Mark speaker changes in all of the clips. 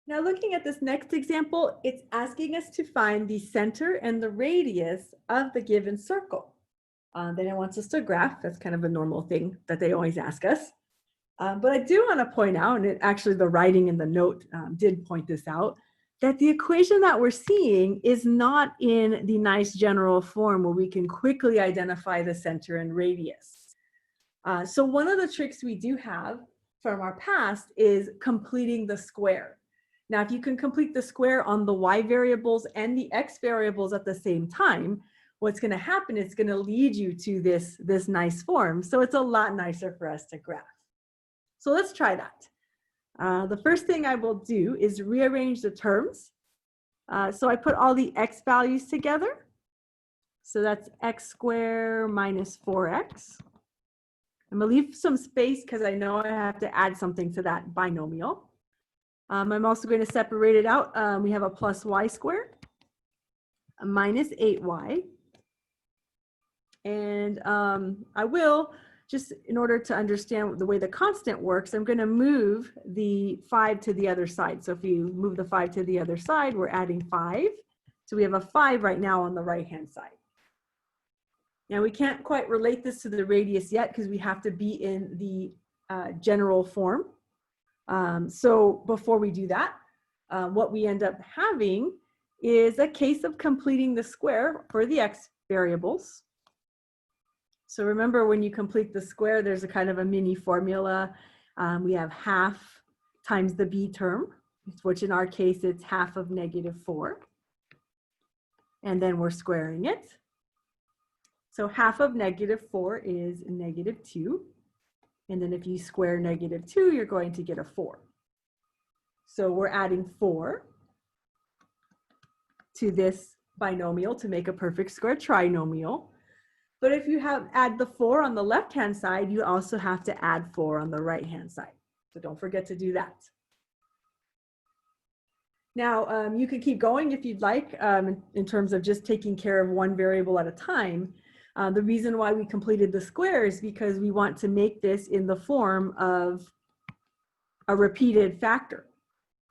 Speaker 1: Now looking at this next example, it's asking us to find the center and the radius of the given circle. Then it wants us to graph. That's kind of a normal thing that they always ask us. But I do want to point out, and actually the writing in the note did point this out, that the equation that we're seeing is not in the nice general form where we can quickly identify the center and radius. So one of the tricks we do have from our past is completing the square. Now, if you can complete the square on the y variables and the x variables at the same time, what's going to happen is it's going to lead you to this nice form. So it's a lot nicer for us to graph. So let's try that. The first thing I will do is rearrange the terms. So I put all the x values together. So that's x squared minus 4x. I'm going to leave some space because I know I have to add something to that binomial. I'm also going to separate it out. We have a plus y squared, a minus 8y. And I will, just in order to understand the way the constant works, I'm going to move the 5 to the other side. So if you move the 5 to the other side, we're adding 5. So we have a 5 right now on the right-hand side. Now we can't quite relate this to the radius yet because we have to be in the general form. So before we do that, what we end up having is a case of completing the square for the x variables. So remember, when you complete the square, there's a kind of a mini formula. We have half times the b term, which in our case, it's half of -4. And then we're squaring it. So half of -4 is -2. And then if you square -2, you're going to get a 4. So we're adding 4 to this binomial to make a perfect square trinomial. But if you add the 4 on the left-hand side, you also have to add 4 on the right-hand side. So don't forget to do that. Now, you can keep going if you'd like in terms of just taking care of one variable at a time. The reason why we completed the square is because we want to make this in the form of a repeated factor.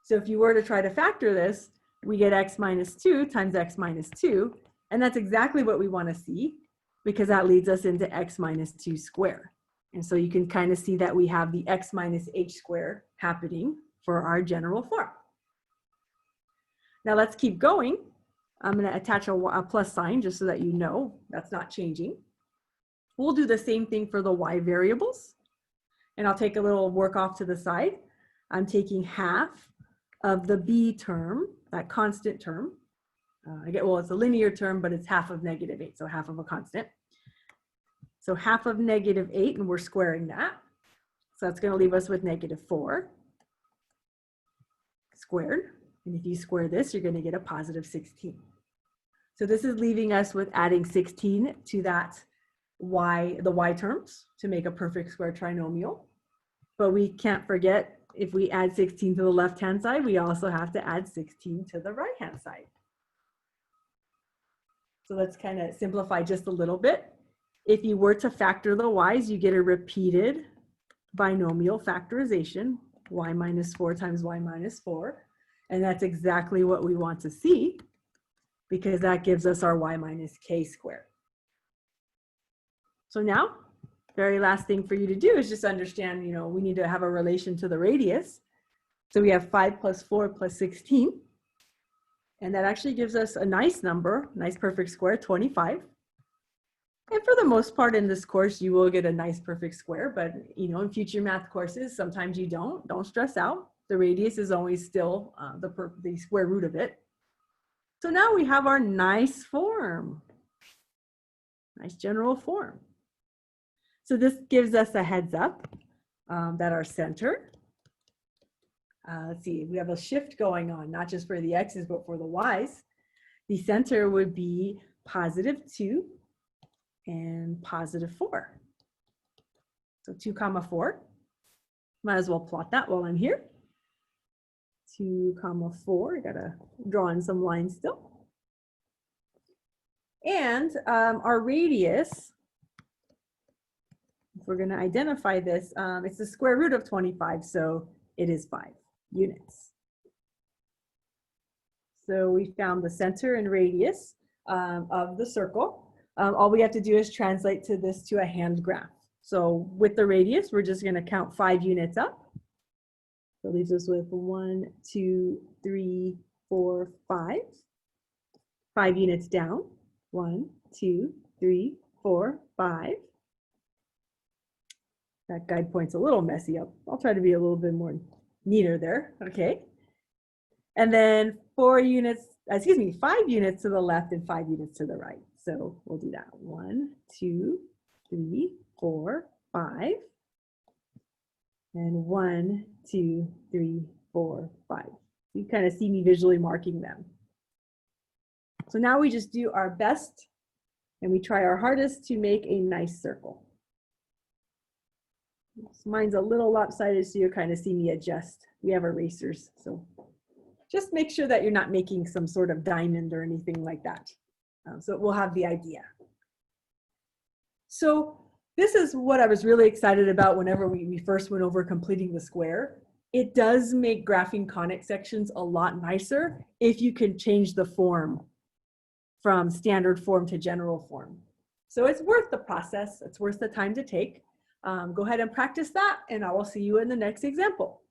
Speaker 1: So if you were to try to factor this, we get x minus 2 times x minus 2. And that's exactly what we want to see, because that leads us into x minus 2 squared. And so you can kind of see that we have the x minus h squared happening for our general form. Now let's keep going. I'm going to attach a plus sign just so that you know that's not changing. We'll do the same thing for the y variables. And I'll take a little work off to the side. I'm taking half of the b term, that constant term. Well, it's a linear term, but it's half of -8, so half of a constant. So half of -8, and we're squaring that. So that's going to leave us with -4 squared. And if you square this, you're going to get a positive 16. So this is leaving us with adding 16 to that the y terms to make a perfect square trinomial. But we can't forget, if we add 16 to the left-hand side, we also have to add 16 to the right-hand side. So let's kind of simplify just a little bit. If you were to factor the y's, you get a repeated binomial factorization, y minus 4 times y minus 4. And that's exactly what we want to see, because that gives us our y minus k squared. So now, very last thing for you to do is just understand, we need to have a relation to the radius. So we have 5 plus 4 plus 16. And that actually gives us a nice number, nice perfect square, 25. And for the most part in this course, you will get a nice perfect square, but in future math courses, sometimes you don't. Don't stress out. The radius is always still the square root of it. So now we have our nice form, nice general form. So this gives us a heads up that our center, let's see, we have a shift going on, not just for the x's, but for the y's. The center would be +2 and +4. So 2, 4. Might as well plot that while I'm here. 2, 4. I gotta draw in some lines still. And our radius, if we're gonna identify this, it's the square root of 25, so it is 5 units. So we found the center and radius of the circle. All we have to do is translate this to a hand graph. So with the radius, we're just going to count 5 units up. So it leaves us with 1, 2, 3, 4, 5. 5 units down. 1, 2, 3, 4, 5. That guide point's a little messy. I'll try to be a little bit more neater there. Okay. And then 5 units to the left and 5 units to the right. So we'll do that. 1, 2, 3, 4, 5. And 1, 2, 3, 4, 5. You kind of see me visually marking them. So now we just do our best and we try our hardest to make a nice circle. Mine's a little lopsided, so you'll kind of see me adjust. We have erasers, so just make sure that you're not making some sort of diamond or anything like that. So we'll have the idea. So this is what I was really excited about whenever we first went over completing the square. It does make graphing conic sections a lot nicer if you can change the form from standard form to general form. So it's worth the process. It's worth the time to take. Go ahead and practice that, and I will see you in the next example.